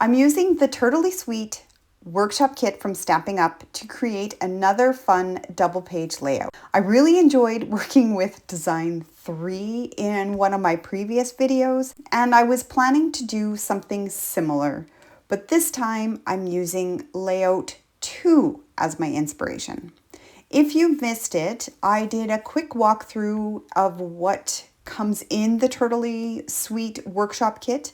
I'm using the Turtley Sweet workshop kit from Stampin Up to create another fun double page layout. I really enjoyed working with design 3 in one of my previous videos, and I was planning to do something similar, but this time I'm using layout 2 as my inspiration. If you missed it, I did a quick walkthrough of what comes in the Turtley Sweet workshop kit,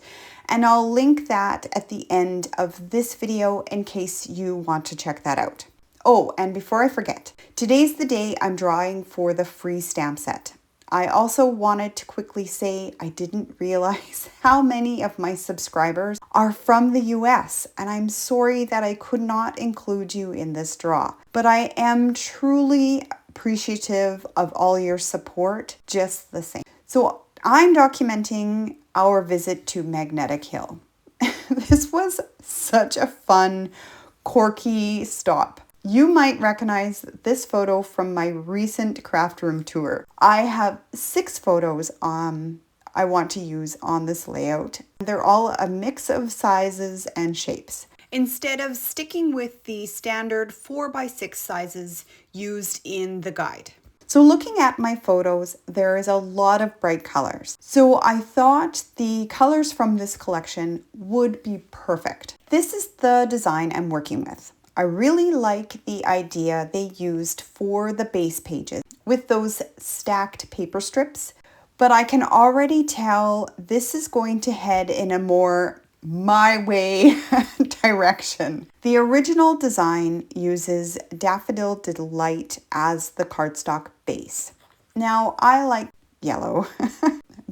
and I'll link that at the end of this video in case you want to check that out. Oh, and before I forget, today's the day I'm drawing for the free stamp set. I also wanted to quickly say I didn't realize how many of my subscribers are from the US, and I'm sorry that I could not include you in this draw. But I am truly appreciative of all your support just the same. So I'm documenting our visit to Magnetic Hill. This was such a fun, quirky stop. You might recognize this photo from my recent craft room tour. I have 6 photos I want to use on this layout. They're all a mix of sizes and shapes, instead of sticking with the standard 4x6 sizes used in the guide. So looking at my photos, there is a lot of bright colors. So I thought the colors from this collection would be perfect. This is the design I'm working with. I really like the idea they used for the base pages with those stacked paper strips, but I can already tell this is going to head in a more my way direction. The original design uses Daffodil Delight as the cardstock base. Now I like yellow,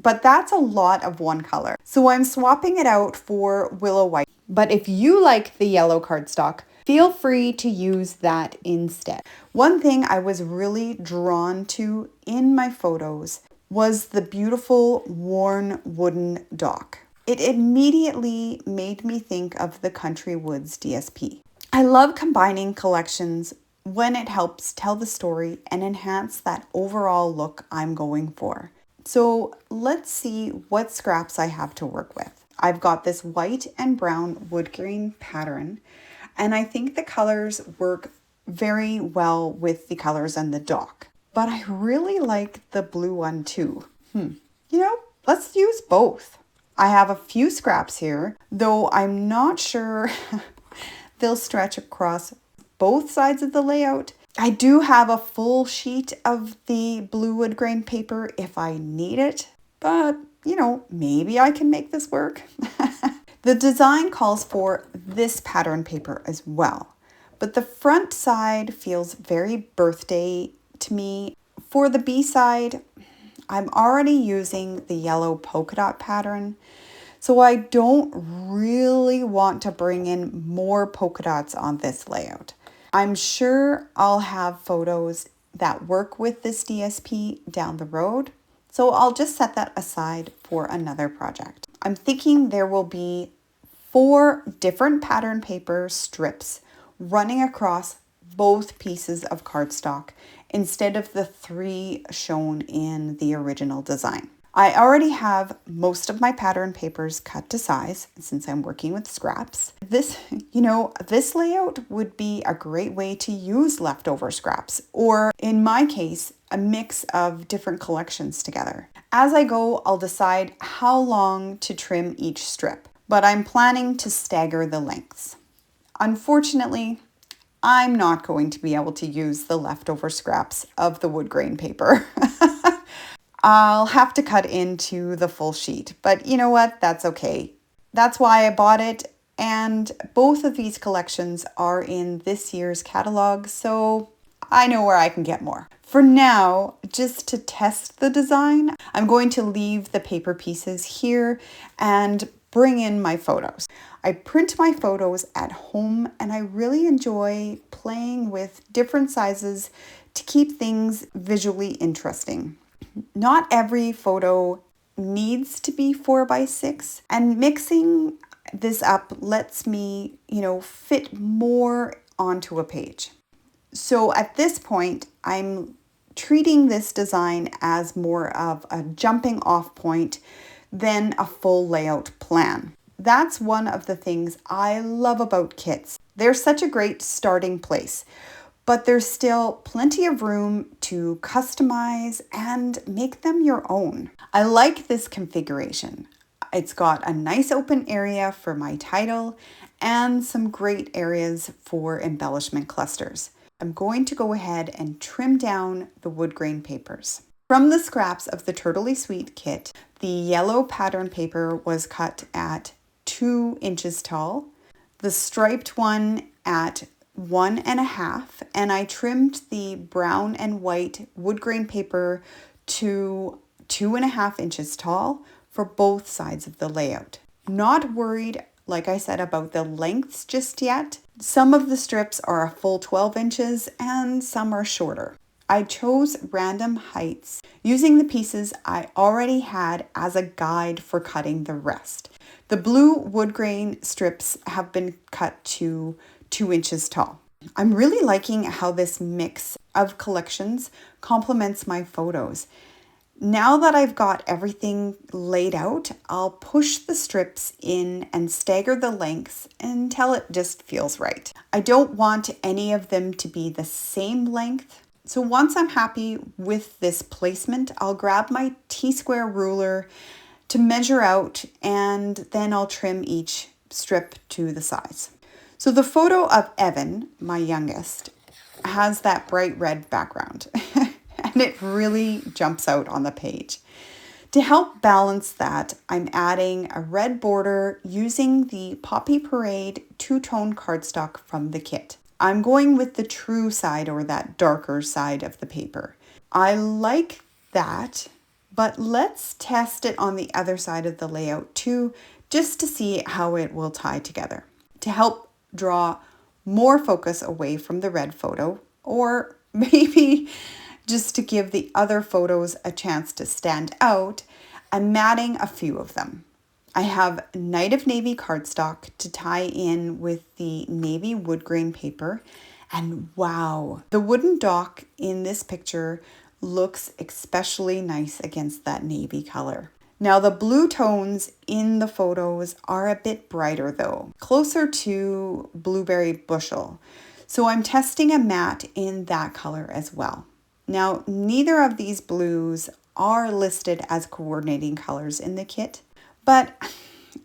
but that's a lot of one color. So I'm swapping it out for Willow White. But if you like the yellow cardstock, feel free to use that instead. One thing I was really drawn to in my photos was the beautiful worn wooden dock. It immediately made me think of the Country Woods DSP. I love combining collections when it helps tell the story and enhance that overall look I'm going for. So let's see what scraps I have to work with. I've got this white and brown wood grain pattern, and I think the colors work very well with the colors on the dock. But I really like the blue one too. Let's use both. I have a few scraps here, though I'm not sure they'll stretch across both sides of the layout. I do have a full sheet of the blue wood grain paper if I need it, but maybe I can make this work. The design calls for this pattern paper as well, but the front side feels very birthday to me. For the B side, I'm already using the yellow polka dot pattern, so I don't really want to bring in more polka dots on this layout. I'm sure I'll have photos that work with this DSP down the road, so I'll just set that aside for another project. I'm thinking there will be 4 different pattern paper strips running across both pieces of cardstock instead of the 3 shown in the original design. I already have most of my pattern papers cut to size since I'm working with scraps. This layout would be a great way to use leftover scraps, or in my case, a mix of different collections together. As I go, I'll decide how long to trim each strip, but I'm planning to stagger the lengths. Unfortunately, I'm not going to be able to use the leftover scraps of the wood grain paper. I'll have to cut into the full sheet, but you know what? That's okay. That's why I bought it, and both of these collections are in this year's catalog, so I know where I can get more. For now, just to test the design, I'm going to leave the paper pieces here and bring in my photos. I print my photos at home, and I really enjoy playing with different sizes to keep things visually interesting. Not every photo needs to be 4x6, and mixing this up lets me, fit more onto a page. So at this point, I'm treating this design as more of a jumping off point than a full layout plan. That's one of the things I love about kits. They're such a great starting place, but there's still plenty of room to customize and make them your own. I like this configuration. It's got a nice open area for my title and some great areas for embellishment clusters. I'm going to go ahead and trim down the wood grain papers. From the scraps of the Turtley Sweet kit, the yellow pattern paper was cut at 2 inches tall, the striped one at 1.5, and I trimmed the brown and white wood grain paper to 2.5 inches tall for both sides of the layout. Not worried, like I said, about the lengths just yet. Some of the strips are a full 12 inches and some are shorter. I chose random heights using the pieces I already had as a guide for cutting the rest. The blue wood grain strips have been cut to 2 inches tall. I'm really liking how this mix of collections complements my photos. Now that I've got everything laid out, I'll push the strips in and stagger the lengths until it just feels right. I don't want any of them to be the same length. So once I'm happy with this placement, I'll grab my T-square ruler to measure out, and then I'll trim each strip to the size. So the photo of Evan, my youngest, has that bright red background. And it really jumps out on the page. To help balance that, I'm adding a red border using the Poppy Parade two-tone cardstock from the kit. I'm going with the true side, or that darker side of the paper. I like that, but let's test it on the other side of the layout too, just to see how it will tie together. To help draw more focus away from the red photo, or maybe just to give the other photos a chance to stand out, I'm matting a few of them. I have Night of Navy cardstock to tie in with the navy wood grain paper, and wow, the wooden dock in this picture looks especially nice against that navy color. Now the blue tones in the photos are a bit brighter though, closer to Blueberry Bushel, so I'm testing a mat in that color as well. Now, neither of these blues are listed as coordinating colors in the kit, but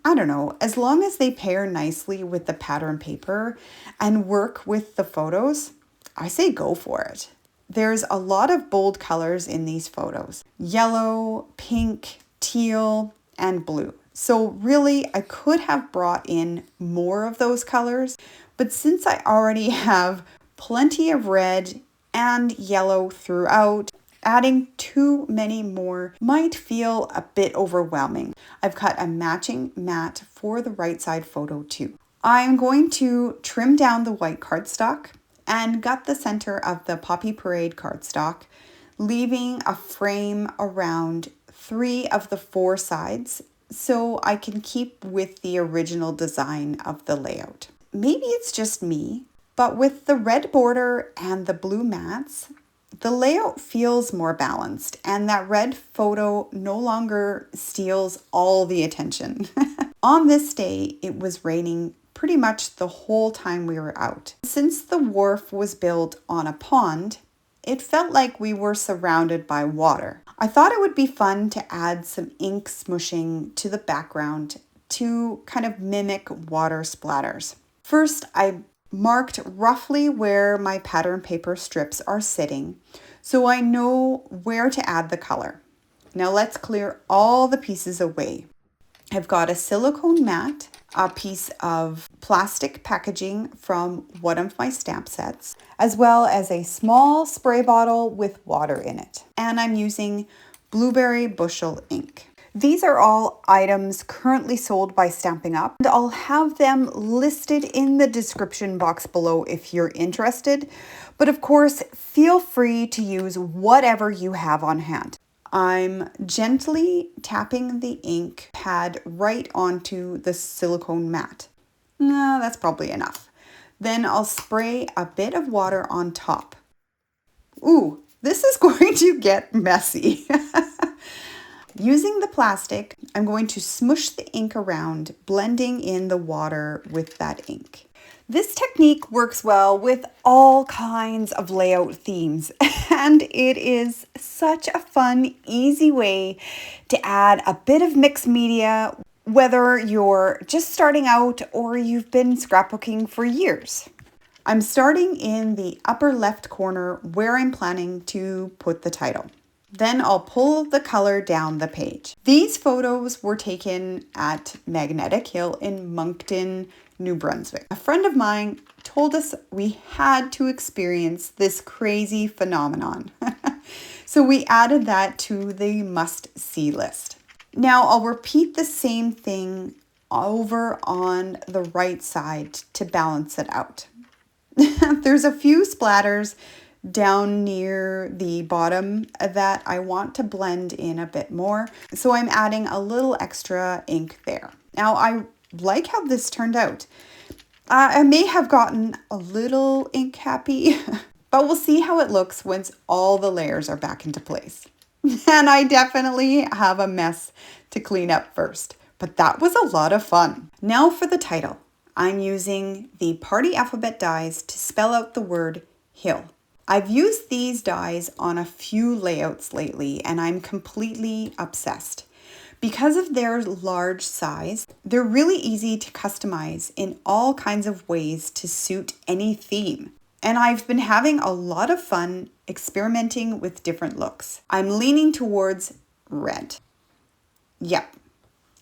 I don't know, as long as they pair nicely with the pattern paper and work with the photos, I say go for it. There's a lot of bold colors in these photos: yellow, pink, teal, and blue. So really, I could have brought in more of those colors, but since I already have plenty of red and yellow throughout, adding too many more might feel a bit overwhelming. I've cut a matching mat for the right side photo too. I'm going to trim down the white cardstock and gut the center of the Poppy Parade cardstock, leaving a frame around 3 of the 4 sides so I can keep with the original design of the layout. Maybe it's just me, but with the red border and the blue mats, the layout feels more balanced, and that red photo no longer steals all the attention. On this day, it was raining pretty much the whole time we were out. Since the wharf was built on a pond, it felt like we were surrounded by water. I thought it would be fun to add some ink smushing to the background to kind of mimic water splatters. First, I marked roughly where my pattern paper strips are sitting, so I know where to add the color. Now let's clear all the pieces away. I've got a silicone mat, a piece of plastic packaging from one of my stamp sets, as well as a small spray bottle with water in it. And I'm using Blueberry Bushel ink. These are all items currently sold by Stampin' Up, and I'll have them listed in the description box below if you're interested. But of course, feel free to use whatever you have on hand. I'm gently tapping the ink pad right onto the silicone mat. No, that's probably enough. Then I'll spray a bit of water on top. Ooh, this is going to get messy. Using the plastic, I'm going to smush the ink around, blending in the water with that ink. This technique works well with all kinds of layout themes, and it is such a fun, easy way to add a bit of mixed media, whether you're just starting out or you've been scrapbooking for years. I'm starting in the upper left corner where I'm planning to put the title. Then I'll pull the color down the page. These photos were taken at Magnetic Hill in Moncton, New Brunswick. A friend of mine told us we had to experience this crazy phenomenon. So we added that to the must-see list. Now I'll repeat the same thing over on the right side to balance it out. There's a few splatters down near the bottom that I want to blend in a bit more, so I'm adding a little extra ink there. Now I like how this turned out. I may have gotten a little ink happy, but we'll see how it looks once all the layers are back into place. And I definitely have a mess to clean up first, but that was a lot of fun. Now for the title. I'm using the Party Alphabet dies to spell out the word hill. I've used these dies on a few layouts lately, and I'm completely obsessed. Because of their large size, they're really easy to customize in all kinds of ways to suit any theme. And I've been having a lot of fun experimenting with different looks. I'm leaning towards red. Yep,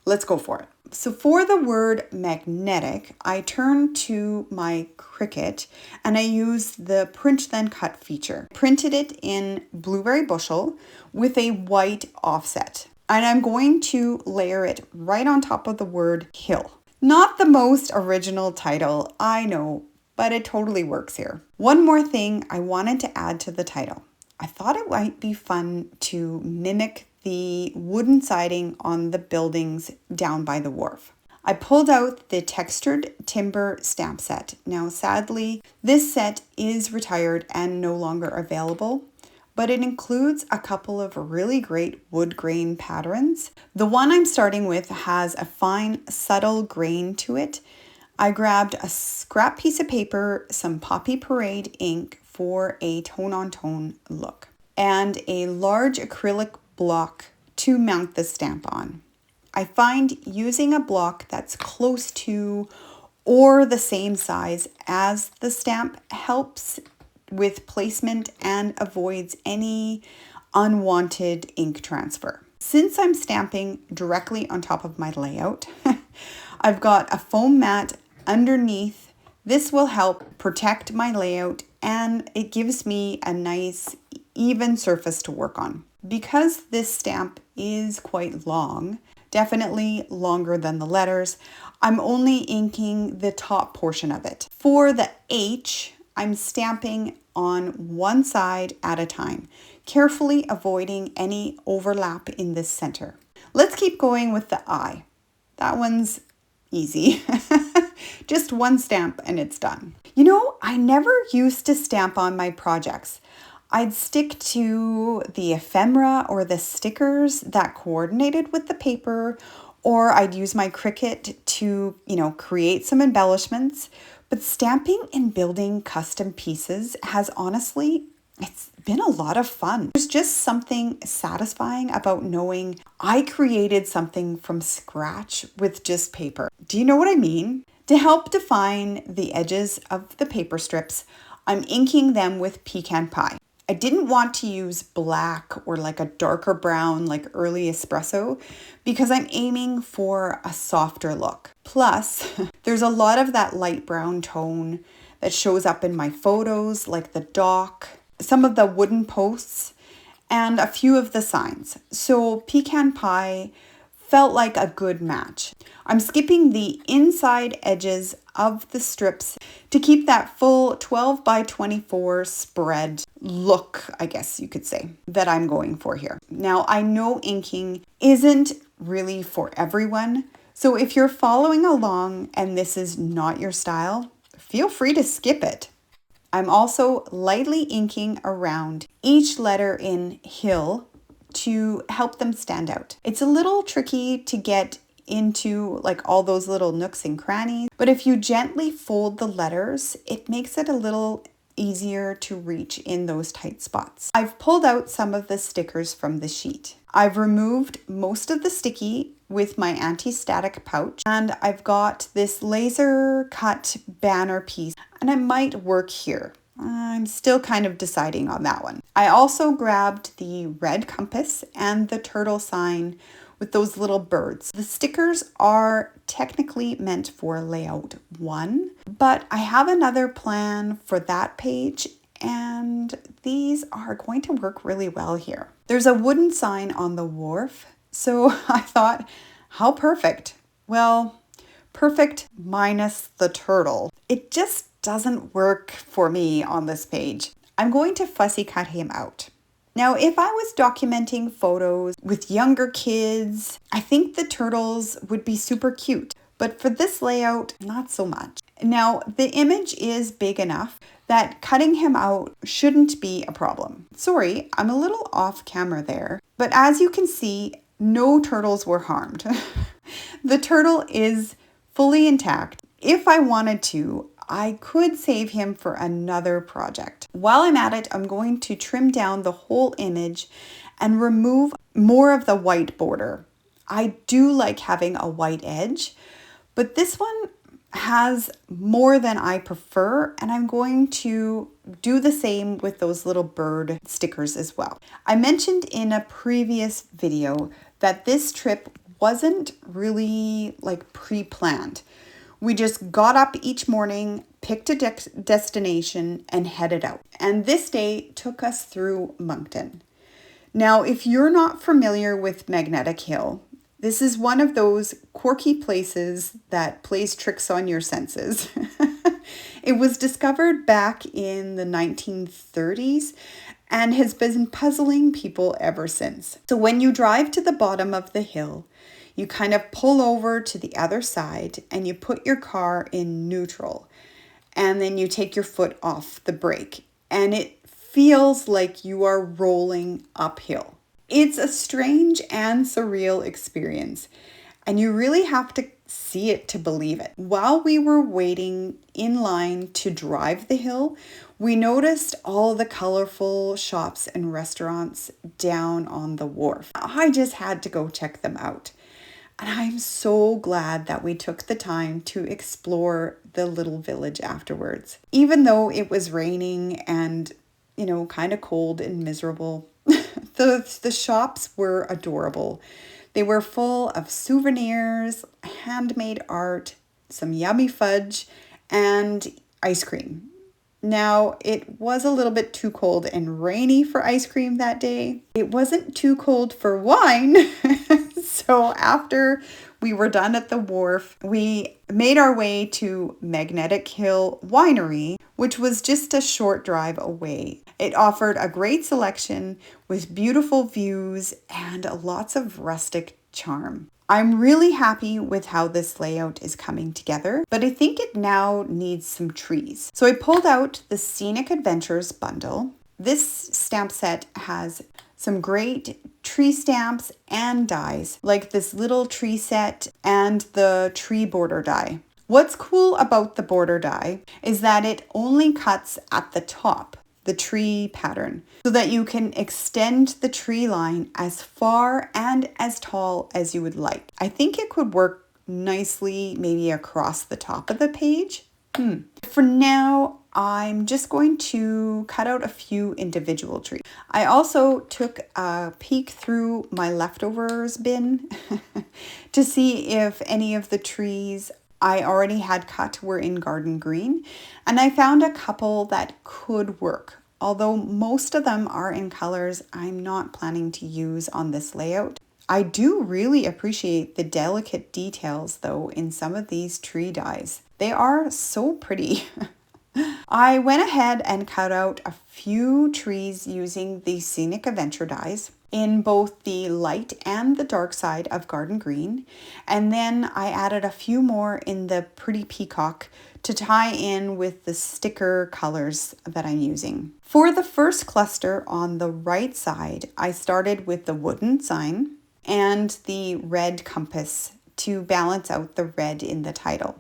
let's go for it. So for the word magnetic, I turn to my Cricut and I use the print then cut feature. Printed it in Blueberry Bushel with a white offset. And I'm going to layer it right on top of the word hill. Not the most original title, I know, but it totally works here. One more thing I wanted to add to the title. I thought it might be fun to mimic the wooden siding on the buildings down by the wharf. I pulled out the textured timber stamp set. Now, sadly, this set is retired and no longer available, but it includes a couple of really great wood grain patterns. The one I'm starting with has a fine, subtle grain to it. I grabbed a scrap piece of paper, some Poppy Parade ink for a tone-on-tone look, and a large acrylic block to mount the stamp on. I find using a block that's close to or the same size as the stamp helps with placement and avoids any unwanted ink transfer. Since I'm stamping directly on top of my layout, I've got a foam mat underneath. This will help protect my layout and it gives me a nice even surface to work on. Because this stamp is quite long, definitely longer than the letters, I'm only inking the top portion of it. For the H, I'm stamping on one side at a time, carefully avoiding any overlap in the center. Let's keep going with the I. That one's easy. Just one stamp and it's done. You know, I never used to stamp on my projects. I'd stick to the ephemera or the stickers that coordinated with the paper, or I'd use my Cricut to, create some embellishments. But stamping and building custom pieces has honestly, it's been a lot of fun. There's just something satisfying about knowing I created something from scratch with just paper. Do you know what I mean? To help define the edges of the paper strips, I'm inking them with Pecan pie. I didn't want to use black or like a darker brown like early espresso because I'm aiming for a softer look. Plus, there's a lot of that light brown tone that shows up in my photos, like the dock, some of the wooden posts, and a few of the signs. So Pecan pie felt like a good match. I'm skipping the inside edges of the strips to keep that full 12 by 24 spread look, I guess you could say, that I'm going for here. Now, I know inking isn't really for everyone, so if you're following along and this is not your style, feel free to skip it. I'm also lightly inking around each letter in hill to help them stand out. It's a little tricky to get into like all those little nooks and crannies, but if you gently fold the letters, it makes it a little easier to reach in those tight spots. I've pulled out some of the stickers from the sheet. I've removed most of the sticky with my anti-static pouch, and I've got this laser cut banner piece, and it might work here. I'm still kind of deciding on that one. I also grabbed the red compass and the turtle sign with those little birds. The stickers are technically meant for layout 1, but I have another plan for that page, and these are going to work really well here. There's a wooden sign on the wharf, so I thought, how perfect? Well, perfect minus the turtle. It just doesn't work for me on this page. I'm going to fussy cut him out. Now, if I was documenting photos with younger kids, I think the turtles would be super cute. But for this layout, not so much. Now, the image is big enough that cutting him out shouldn't be a problem. Sorry, I'm a little off camera there. But as you can see, no turtles were harmed. The turtle is fully intact. If I wanted to, I could save him for another project. While I'm at it, I'm going to trim down the whole image and remove more of the white border. I do like having a white edge, but this one has more than I prefer, and I'm going to do the same with those little bird stickers as well. I mentioned in a previous video that this trip wasn't really like pre-planned. We just got up each morning, picked a destination, and headed out. And this day took us through Moncton. Now, if you're not familiar with Magnetic Hill, this is one of those quirky places that plays tricks on your senses. It was discovered back in the 1930s and has been puzzling people ever since. So when you drive to the bottom of the hill, you kind of pull over to the other side and you put your car in neutral, and then you take your foot off the brake, and it feels like you are rolling uphill. It's a strange and surreal experience, and you really have to see it to believe it. While we were waiting in line to drive the hill, we noticed all the colorful shops and restaurants down on the wharf. I just had to go check them out. And I'm so glad that we took the time to explore the little village afterwards. Even though it was raining and, kind of cold and miserable, the shops were adorable. They were full of souvenirs, handmade art, some yummy fudge, and ice cream. Now, it was a little bit too cold and rainy for ice cream that day. It wasn't too cold for wine. So after we were done at the wharf, we made our way to Magnetic Hill Winery, which was just a short drive away. It offered a great selection with beautiful views and lots of rustic charm. I'm really happy with how this layout is coming together, but I think it now needs some trees. So I pulled out the Scenic Adventures bundle. This stamp set has some great tree stamps and dies, like this little tree set and the tree border die. What's cool about the border die is that it only cuts at the top, the tree pattern, so that you can extend the tree line as far and as tall as you would like. I think it could work nicely maybe across the top of the page. For now, I'm just going to cut out a few individual trees. I also took a peek through my leftovers bin to see if any of the trees I already had cut were in garden green, and I found a couple that could work. Although most of them are in colors I'm not planning to use on this layout. I do really appreciate the delicate details though in some of these tree dies. They are so pretty. I went ahead and cut out a few trees using the Scenic Adventure dies in both the light and the dark side of garden green, and then I added a few more in the Pretty Peacock to tie in with the sticker colors that I'm using. For the first cluster on the right side, I started with the wooden sign and the red compass to balance out the red in the title.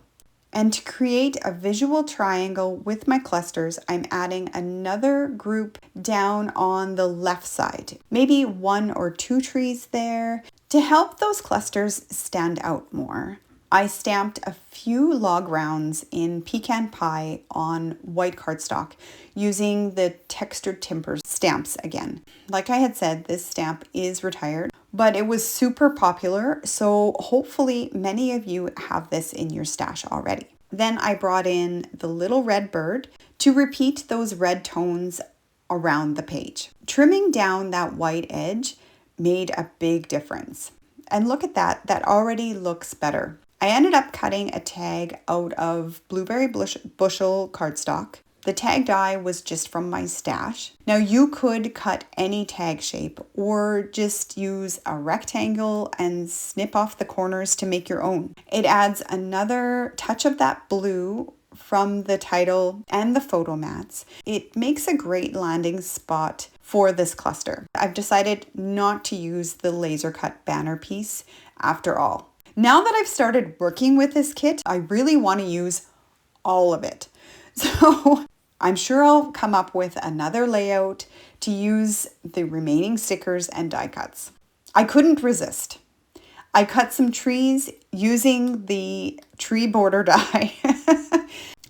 And to create a visual triangle with my clusters, I'm adding another group down on the left side. Maybe 1 or 2 trees there to help those clusters stand out more. I stamped a few log rounds in pecan pie on white cardstock using the textured timber stamps again. Like I had said, this stamp is retired, but it was super popular, so hopefully many of you have this in your stash already. Then I brought in the little red bird to repeat those red tones around the page. Trimming down that white edge made a big difference. And look at that, that already looks better. I ended up cutting a tag out of blueberry bushel cardstock. The tag die was just from my stash. Now you could cut any tag shape or just use a rectangle and snip off the corners to make your own. It adds another touch of that blue from the title and the photo mats. It makes a great landing spot for this cluster. I've decided not to use the laser cut banner piece after all. Now that I've started working with this kit, I really want to use all of it. So I'm sure I'll come up with another layout to use the remaining stickers and die cuts. I couldn't resist. I cut some trees using the tree border die.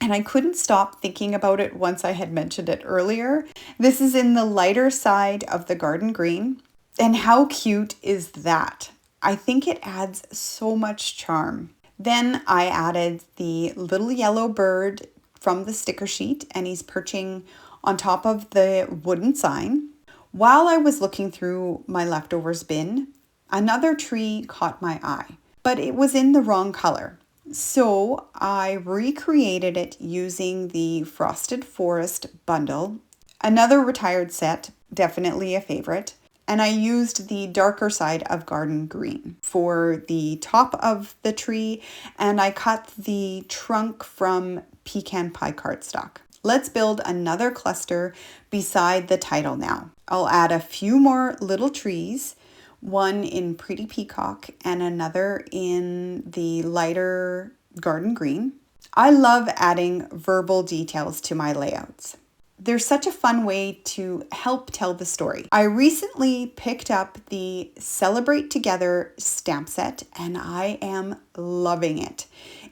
And I couldn't stop thinking about it once I had mentioned it earlier. This is in the lighter side of the garden green. And how cute is that? I think it adds so much charm. Then I added the little yellow bird from the sticker sheet, and he's perching on top of the wooden sign. While I was looking through my leftovers bin, another tree caught my eye, but it was in the wrong color. So I recreated it using the Frosted Forest bundle, another retired set, definitely a favorite. And I used the darker side of garden green for the top of the tree, and I cut the trunk from pecan pie cardstock. Let's build another cluster beside the title now. I'll add a few more little trees, one in Pretty Peacock and another in the lighter garden green. I love adding verbal details to my layouts. They're such a fun way to help tell the story. I recently picked up the Celebrate Together stamp set and I am loving it.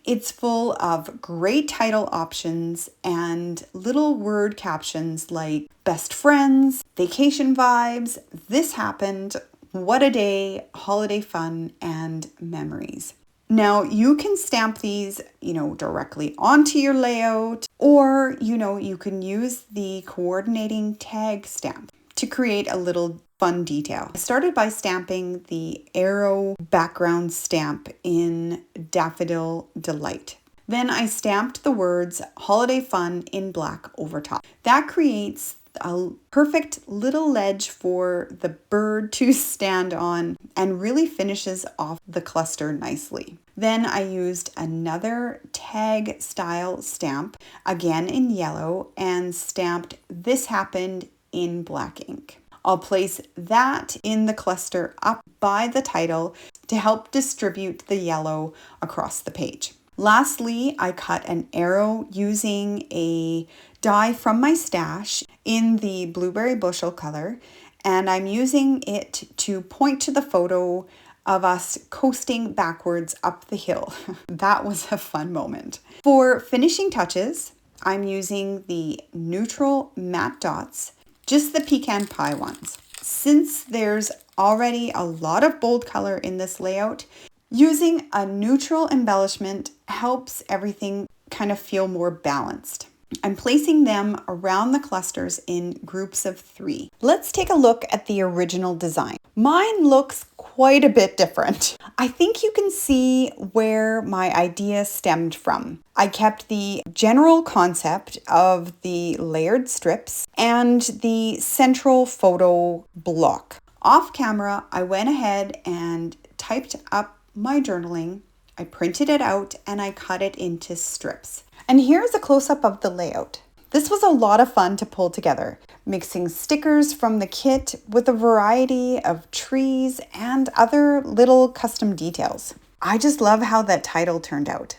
It's full of great title options and little word captions like best friends, vacation vibes, this happened, what a day, holiday fun, and memories. Now you can stamp these, directly onto your layout, or, you can use the coordinating tag stamp to create a little fun detail. I started by stamping the arrow background stamp in Daffodil Delight. Then I stamped the words holiday fun in black over top. That creates a perfect little ledge for the bird to stand on and really finishes off the cluster nicely. Then I used another tag style stamp, again in yellow, and stamped This Happened in black ink. I'll place that in the cluster up by the title to help distribute the yellow across the page. Lastly, I cut an arrow using a die from my stash in the blueberry bushel color, and I'm using it to point to the photo of us coasting backwards up the hill. That was a fun moment. For finishing touches, I'm using the neutral matte dots, just the pecan pie ones. Since there's already a lot of bold color in this layout, using a neutral embellishment helps everything kind of feel more balanced. I'm placing them around the clusters in groups of 3. Let's take a look at the original design. Mine looks quite a bit different. I think you can see where my idea stemmed from. I kept the general concept of the layered strips and the central photo block. Off camera, I went ahead and typed up my journaling I printed it out and I cut it into strips. And here's a close-up of the layout. This was a lot of fun to pull together, mixing stickers from the kit with a variety of trees and other little custom details. I just love how that title turned out.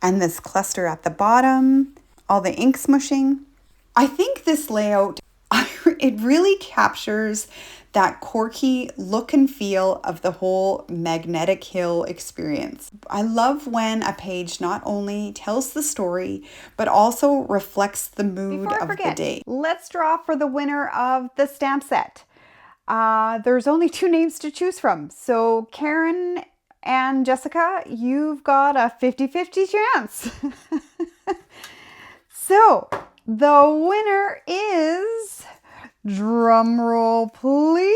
And this cluster at the bottom, all the ink smushing. I think this layout, it really captures that quirky look and feel of the whole Magnetic Hill experience. I love when a page not only tells the story, but also reflects the mood of the day. Let's draw for the winner of the stamp set. There's only 2 names to choose from. So Karen and Jessica, you've got a 50-50 chance. So the winner is, drum roll please,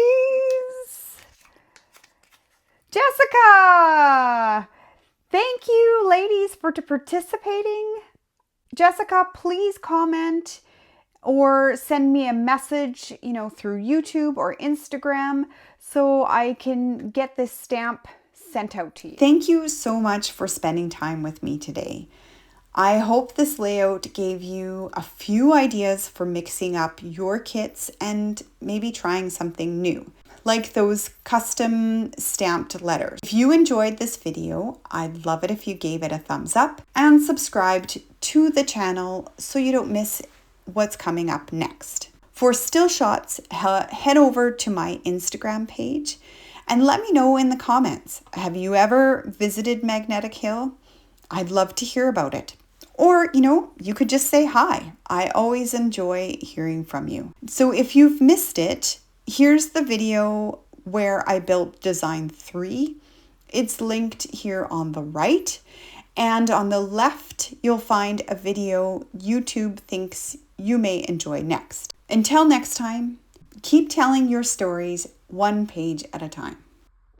Jessica! Thank you ladies for participating. Jessica, please comment or send me a message, through YouTube or Instagram so I can get this stamp sent out to you. Thank you so much for spending time with me today. I hope this layout gave you a few ideas for mixing up your kits and maybe trying something new, like those custom stamped letters. If you enjoyed this video, I'd love it if you gave it a thumbs up and subscribed to the channel so you don't miss what's coming up next. For still shots, head over to my Instagram page and let me know in the comments. Have you ever visited Magnetic Hill? I'd love to hear about it. Or, you could just say hi. I always enjoy hearing from you. So if you've missed it, here's the video where I built design 3. It's linked here on the right. And on the left, you'll find a video YouTube thinks you may enjoy next. Until next time, keep telling your stories one page at a time.